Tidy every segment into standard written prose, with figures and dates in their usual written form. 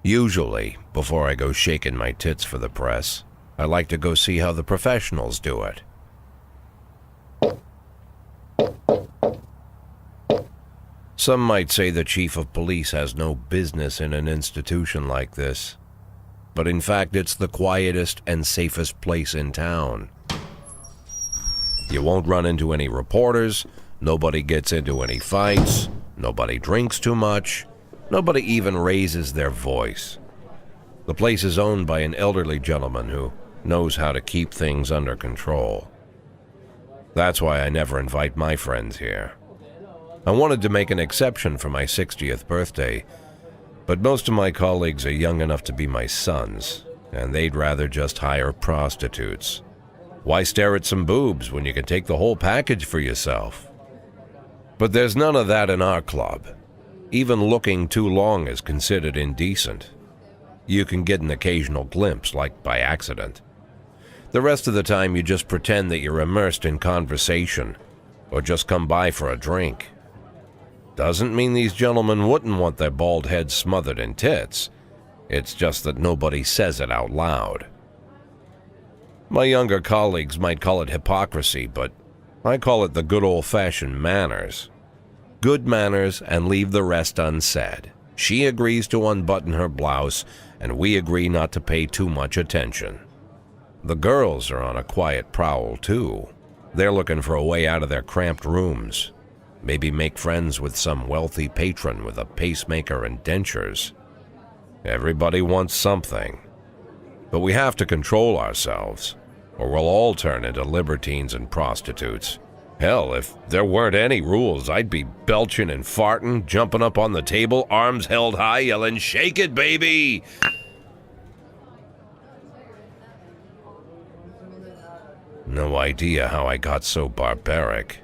Usually, before I go shaking my tits for the press, I like to go see how the professionals do it. Some might say the chief of police has no business in an institution like this, but in fact it's the quietest and safest place in town. You won't run into any reporters, nobody gets into any fights, nobody drinks too much, nobody even raises their voice. The place is owned by an elderly gentleman who knows how to keep things under control. That's why I never invite my friends here. I wanted to make an exception for my 60th birthday, but most of my colleagues are young enough to be my sons, and they'd rather just hire prostitutes. Why stare at some boobs when you can take the whole package for yourself? But there's none of that in our club. Even looking too long is considered indecent. You can get an occasional glimpse, like by accident. The rest of the time you just pretend that you're immersed in conversation, or just come by for a drink. Doesn't mean these gentlemen wouldn't want their bald heads smothered in tits. It's just that nobody says it out loud. My younger colleagues might call it hypocrisy, but I call it the good old-fashioned manners. Good manners and leave the rest unsaid. She agrees to unbutton her blouse, and we agree not to pay too much attention. The girls are on a quiet prowl, too. They're looking for a way out of their cramped rooms. Maybe make friends with some wealthy patron with a pacemaker and dentures. Everybody wants something. But we have to control ourselves, or we'll all turn into libertines and prostitutes. Hell, if there weren't any rules, I'd be belching and farting, jumping up on the table, arms held high, yelling, "Shake it, baby!" No idea how I got so barbaric.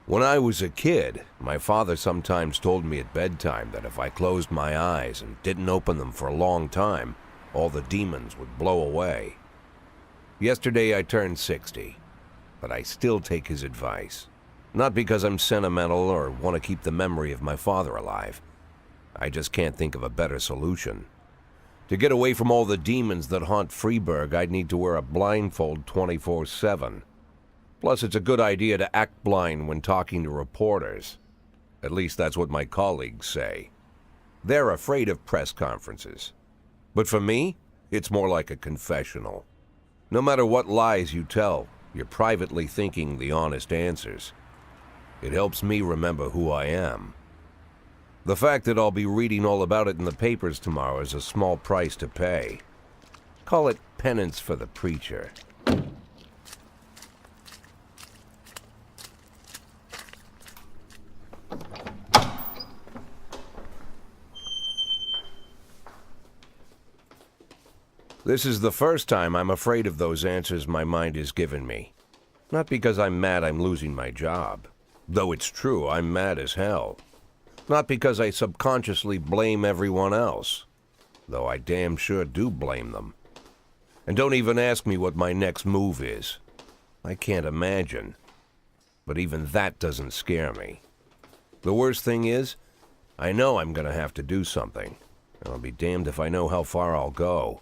When I was a kid, my father sometimes told me at bedtime that if I closed my eyes and didn't open them for a long time, all the demons would blow away. Yesterday I turned 60, but I still take his advice. Not because I'm sentimental or want to keep the memory of my father alive. I just can't think of a better solution. To get away from all the demons that haunt Freeburg, I'd need to wear a blindfold 24/7. Plus, it's a good idea to act blind when talking to reporters. At least that's what my colleagues say. They're afraid of press conferences. But for me, it's more like a confessional. No matter what lies you tell, you're privately thinking the honest answers. It helps me remember who I am. The fact that I'll be reading all about it in the papers tomorrow is a small price to pay. Call it penance for the preacher. This is the first time I'm afraid of those answers my mind has given me. Not because I'm mad I'm losing my job. Though it's true, I'm mad as hell. Not because I subconsciously blame everyone else. Though I damn sure do blame them. And don't even ask me what my next move is. I can't imagine. But even that doesn't scare me. The worst thing is, I know I'm gonna have to do something. I'll be damned if I know how far I'll go.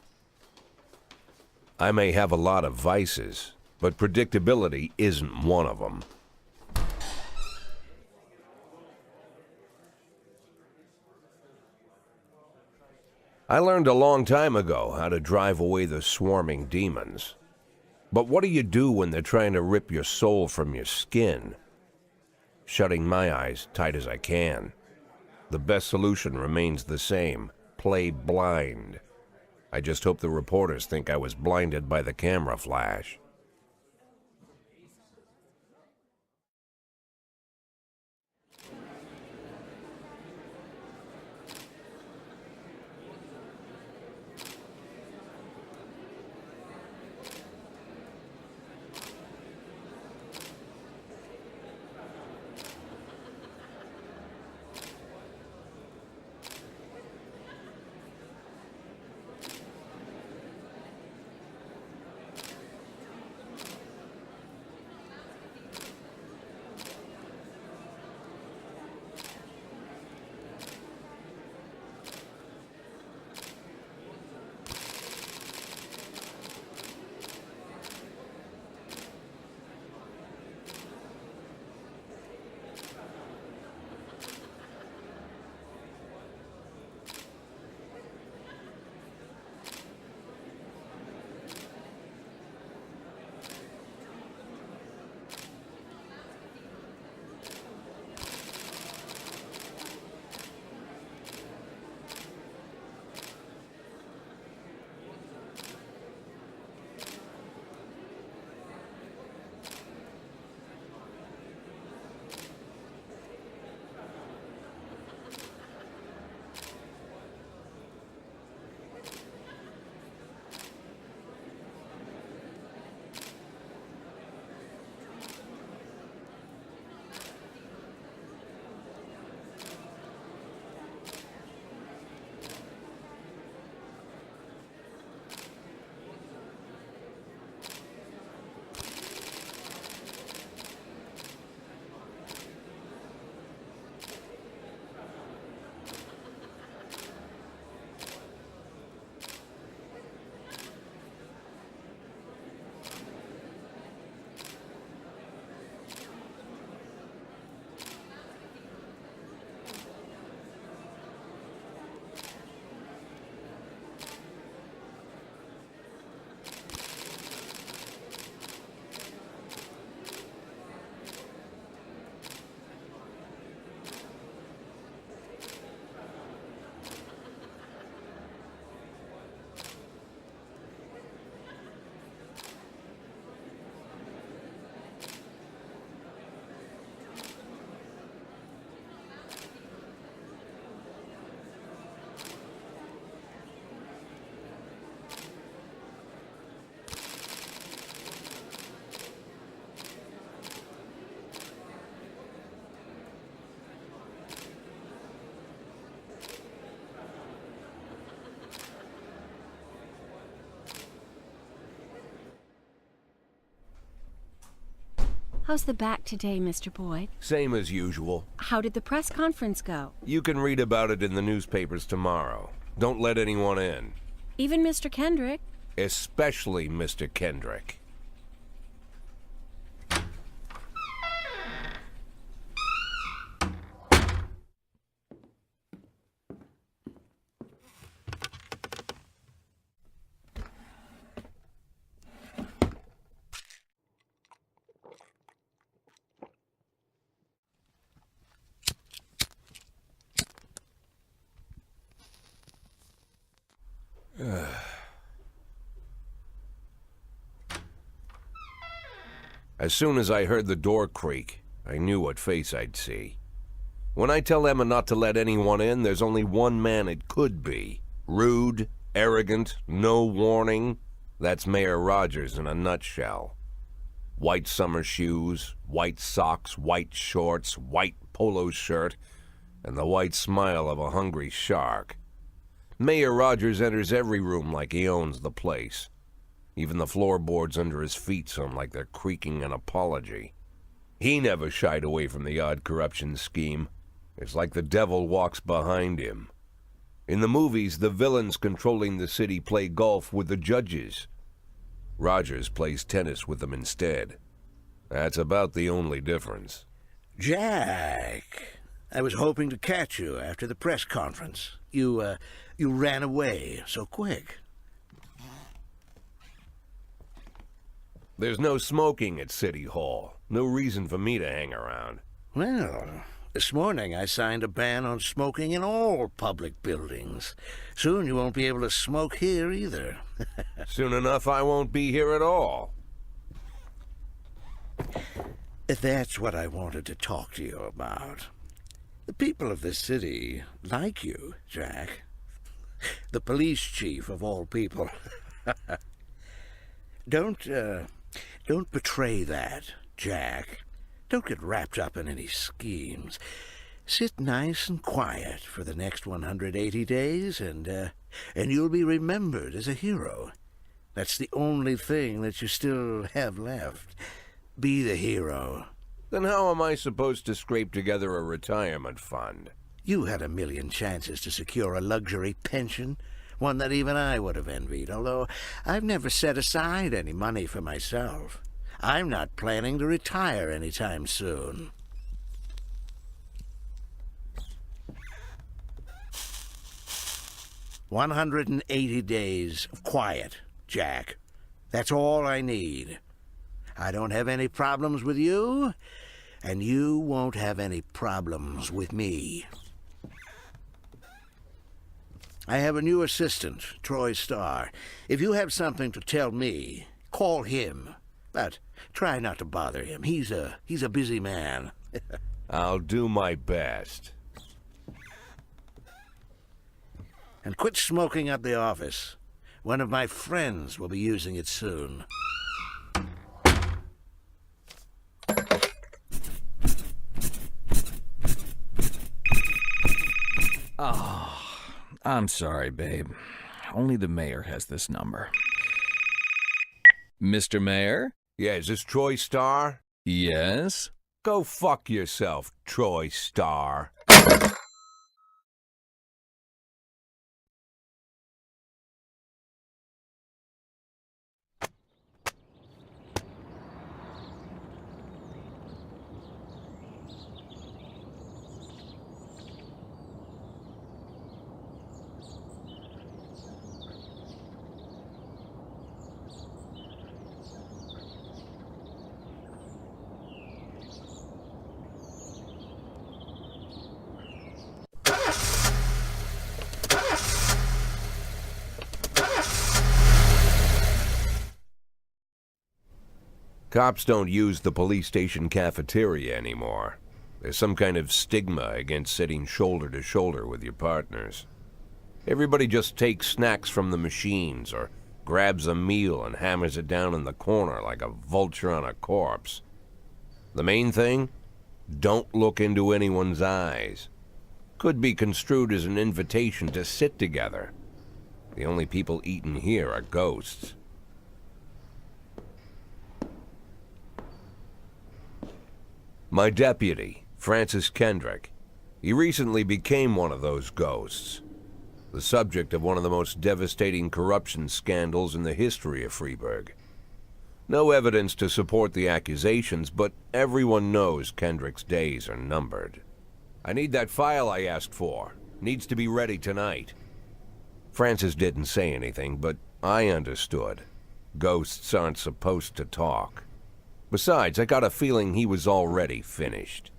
I may have a lot of vices, but predictability isn't one of them. I learned a long time ago how to drive away the swarming demons. But what do you do when they're trying to rip your soul from your skin? Shutting my eyes tight as I can. The best solution remains the same: play blind. I just hope the reporters think I was blinded by the camera flash. How's the back today, Mr. Boyd? Same as usual. How did the press conference go? You can read about it in the newspapers tomorrow. Don't let anyone in. Even Mr. Kendrick? Especially Mr. Kendrick. As soon as I heard the door creak, I knew what face I'd see. When I tell Emma not to let anyone in, there's only one man it could be. Rude, arrogant, no warning. That's Mayor Rogers in a nutshell. White summer shoes, white socks, white shorts, white polo shirt, and the white smile of a hungry shark. Mayor Rogers enters every room like he owns the place. Even the floorboards under his feet sound like they're creaking an apology. He never shied away from the odd corruption scheme. It's like the devil walks behind him. In the movies, the villains controlling the city play golf with the judges. Rogers plays tennis with them instead. That's about the only difference. Jack, I was hoping to catch you after the press conference. You ran away so quick. There's no smoking at City Hall. No reason for me to hang around. Well, this morning I signed a ban on smoking in all public buildings. Soon you won't be able to smoke here either. Soon enough I won't be here at all. That's what I wanted to talk to you about. The people of this city like you, Jack. The police chief of all people. Don't betray that, Jack. Don't get wrapped up in any schemes. Sit nice and quiet for the next 180 days, and you'll be remembered as a hero. That's the only thing that you still have left. Be the hero. Then how am I supposed to scrape together a retirement fund? You had a million chances to secure a luxury pension, one that even I would have envied, although I've never set aside any money for myself. I'm not planning to retire anytime soon. "180 days of quiet, Jack. That's all I need. I don't have any problems with you, and you won't have any problems with me. I have a new assistant, Troy Starr. If you have something to tell me, call him. But try not to bother him. He's a busy man." I'll do my best. "And quit smoking at the office. One of my friends will be using it soon." Oh, I'm sorry, babe. Only the mayor has this number. Mr. Mayor? Yeah, is this Troy Starr? Yes? Go fuck yourself, Troy Starr. Cops don't use the police station cafeteria anymore. There's some kind of stigma against sitting shoulder to shoulder with your partners. Everybody just takes snacks from the machines or grabs a meal and hammers it down in the corner like a vulture on a corpse. The main thing? Don't look into anyone's eyes. Could be construed as an invitation to sit together. The only people eating here are ghosts. My deputy, Francis Kendrick, he recently became one of those ghosts, the subject of one of the most devastating corruption scandals in the history of Freeburg. No evidence to support the accusations, but everyone knows Kendrick's days are numbered. I need that file I asked for. Needs to be ready tonight. Francis didn't say anything, but I understood. Ghosts aren't supposed to talk. Besides, I got a feeling he was already finished.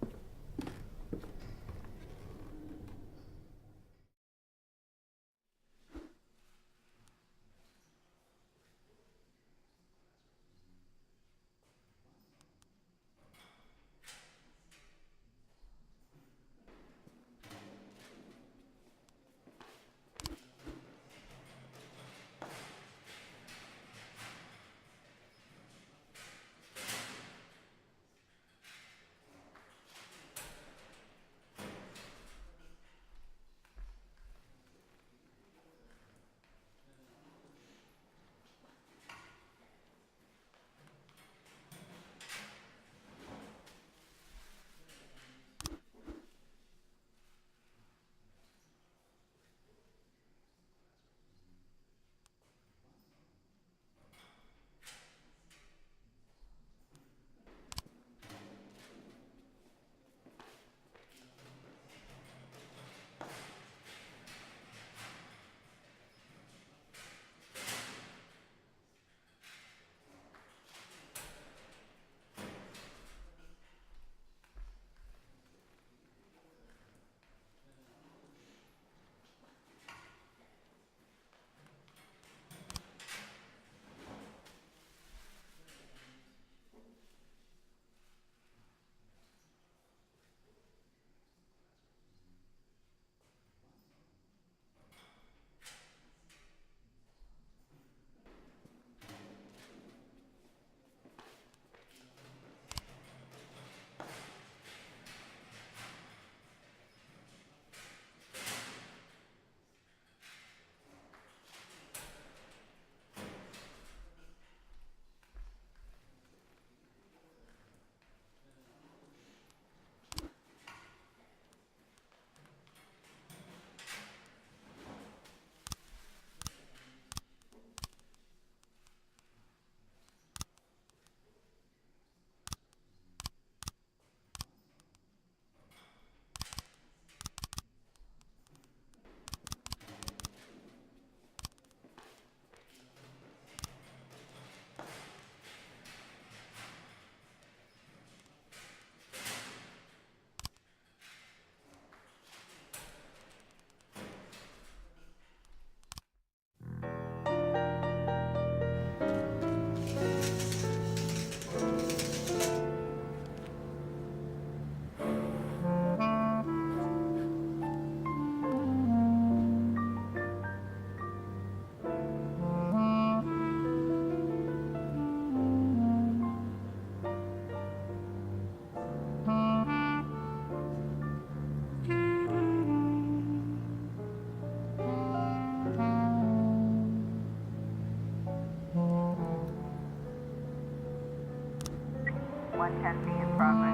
110B in progress.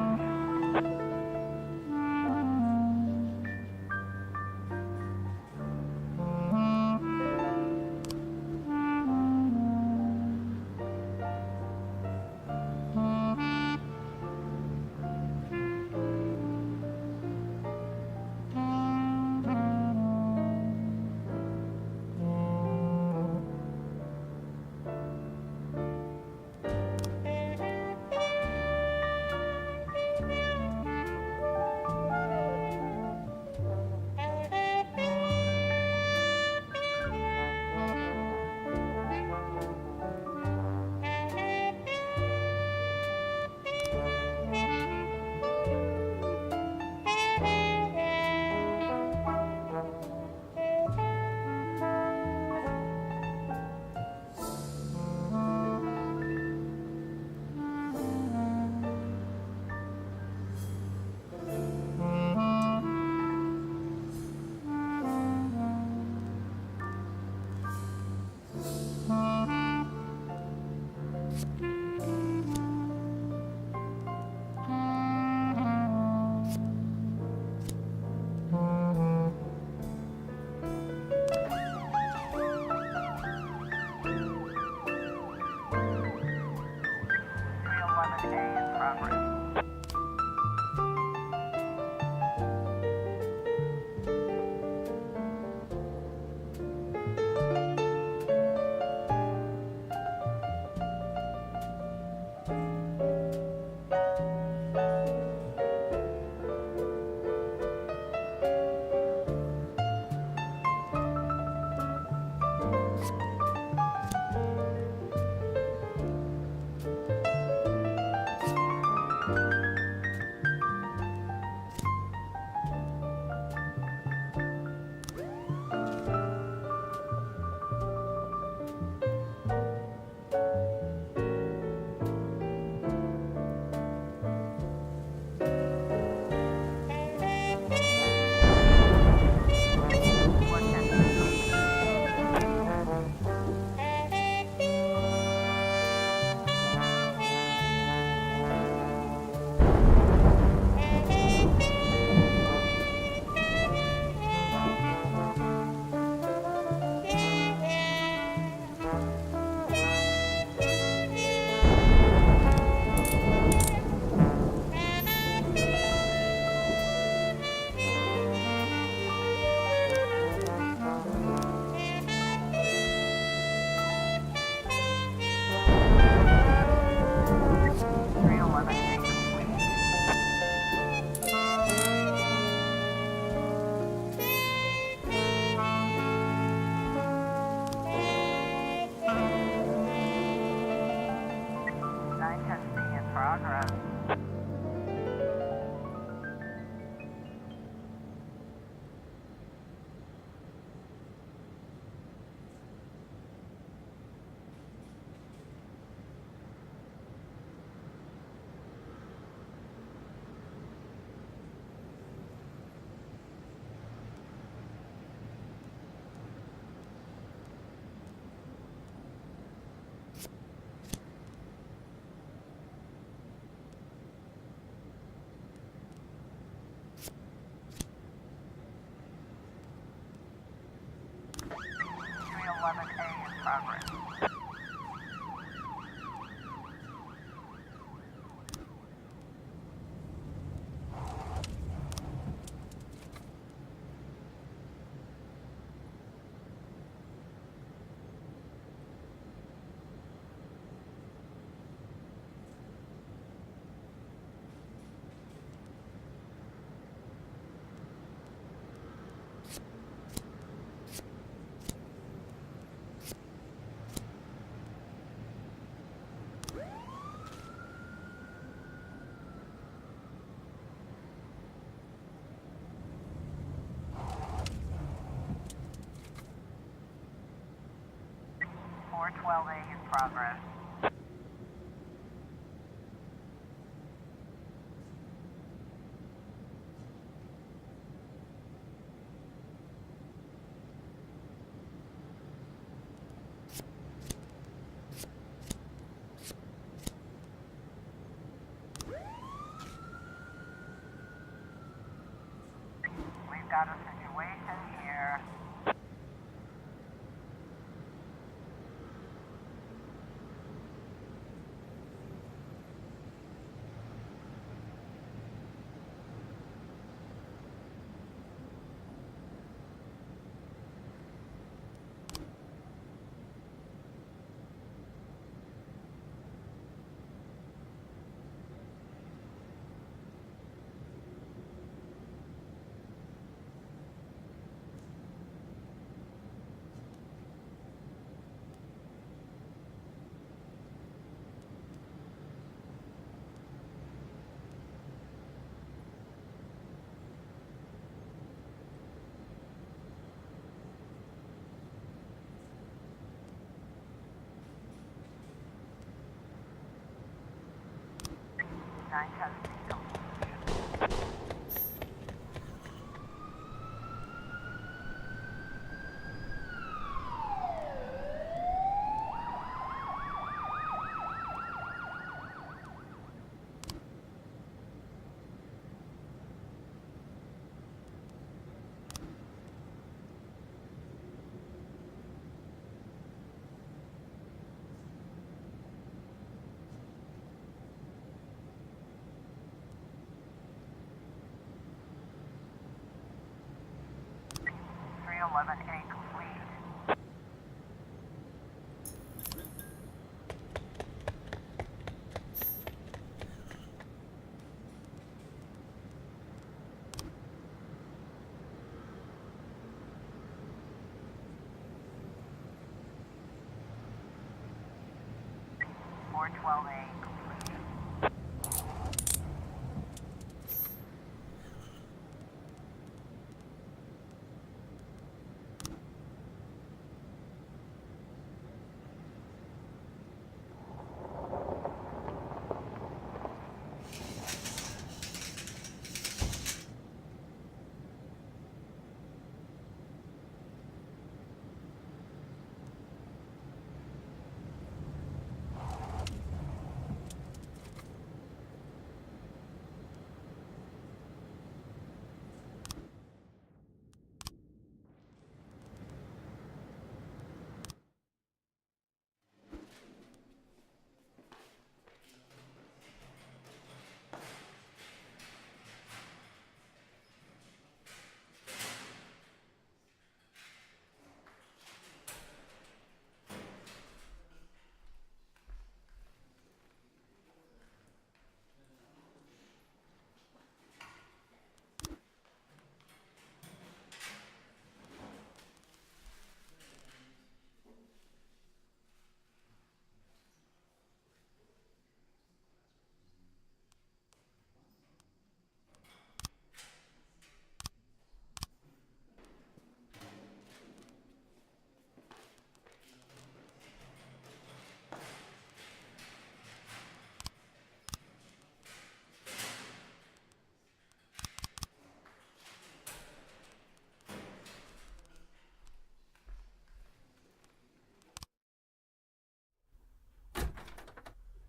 Progress. A in progress. got a situation here. Nine testing completion. A complete. Four 12A complete.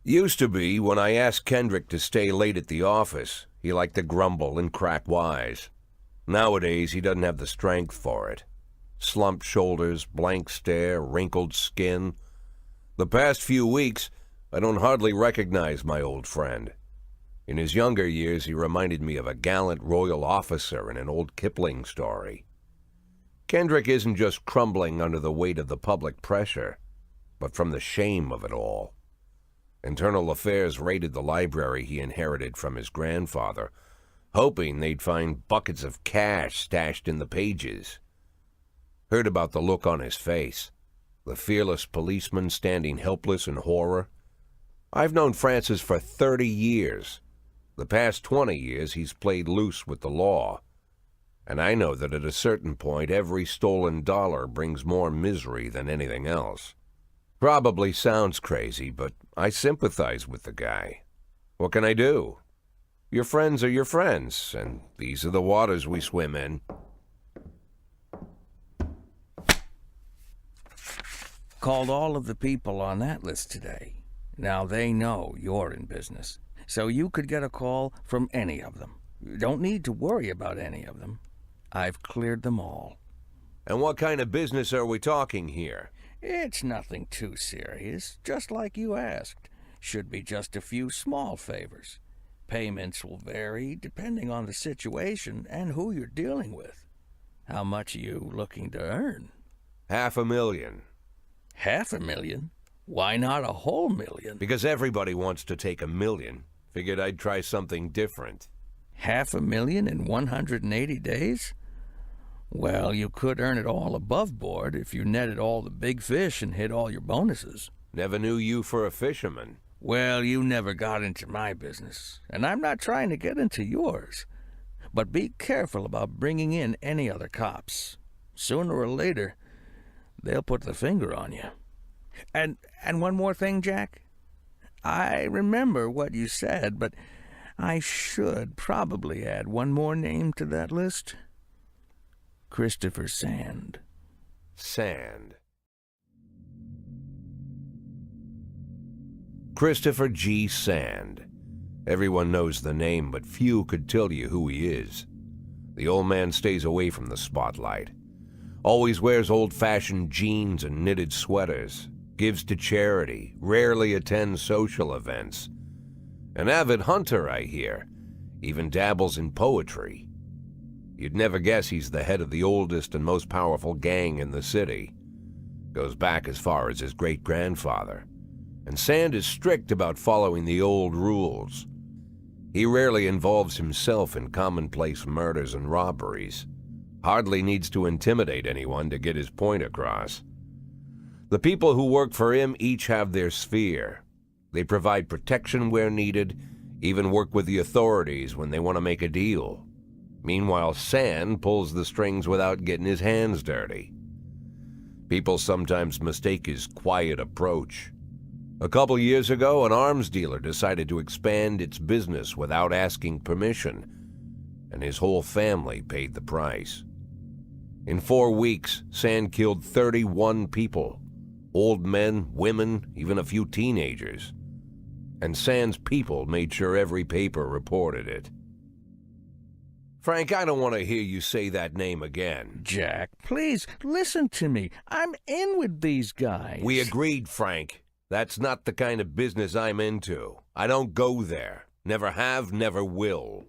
Used to be, when I asked Kendrick to stay late at the office, he liked to grumble and crack wise. Nowadays, he doesn't have the strength for it. Slumped shoulders, blank stare, wrinkled skin. The past few weeks, I don't hardly recognize my old friend. In his younger years, he reminded me of a gallant royal officer in an old Kipling story. Kendrick isn't just crumbling under the weight of the public pressure, but from the shame of it all. Internal Affairs raided the library he inherited from his grandfather, hoping they'd find buckets of cash stashed in the pages. Heard about the look on his face, the fearless policeman standing helpless in horror. I've known Francis for 30 years. The past 20 years he's played loose with the law. And I know that at a certain point every stolen dollar brings more misery than anything else. Probably sounds crazy, but I sympathize with the guy. What can I do? Your friends are your friends, and these are the waters we swim in. Called all of the people on that list today. Now they know you're in business, so you could get a call from any of them. You don't need to worry about any of them. I've cleared them all. And what kind of business are we talking here? It's nothing too serious, just like you asked. Should be just a few small favors. Payments will vary depending on the situation and who you're dealing with. How much are you looking to earn? $500,000. $500,000? Why not a whole million? Because everybody wants to take $1 million. Figured I'd try something different. $500,000 in 180 days? Well, you could earn it all above board if you netted all the big fish and hit all your bonuses. Never knew you for a fisherman. Well, you never got into my business, and I'm not trying to get into yours. But be careful about bringing in any other cops. Sooner or later, they'll put the finger on you. And one more thing, Jack. I remember what you said, but I should probably add one more name to that list. Christopher Sand. Sand. Christopher G. Sand. Everyone knows the name, but few could tell you who he is. The old man stays away from the spotlight. Always wears old-fashioned jeans and knitted sweaters. Gives to charity. Rarely attends social events. An avid hunter, I hear. Even dabbles in poetry. You'd never guess he's the head of the oldest and most powerful gang in the city. Goes back as far as his great-grandfather. And Sand is strict about following the old rules. He rarely involves himself in commonplace murders and robberies. Hardly needs to intimidate anyone to get his point across. The people who work for him each have their sphere. They provide protection where needed, even work with the authorities when they want to make a deal. Meanwhile, Sand pulls the strings without getting his hands dirty. People sometimes mistake his quiet approach. A couple years ago, an arms dealer decided to expand its business without asking permission, and his whole family paid the price. In 4 weeks, Sand killed 31 people. Old men, women, even a few teenagers. And Sand's people made sure every paper reported it. Frank, I don't want to hear you say that name again. Jack, please, listen to me. I'm in with these guys. We agreed, Frank. That's not the kind of business I'm into. I don't go there. Never have, never will.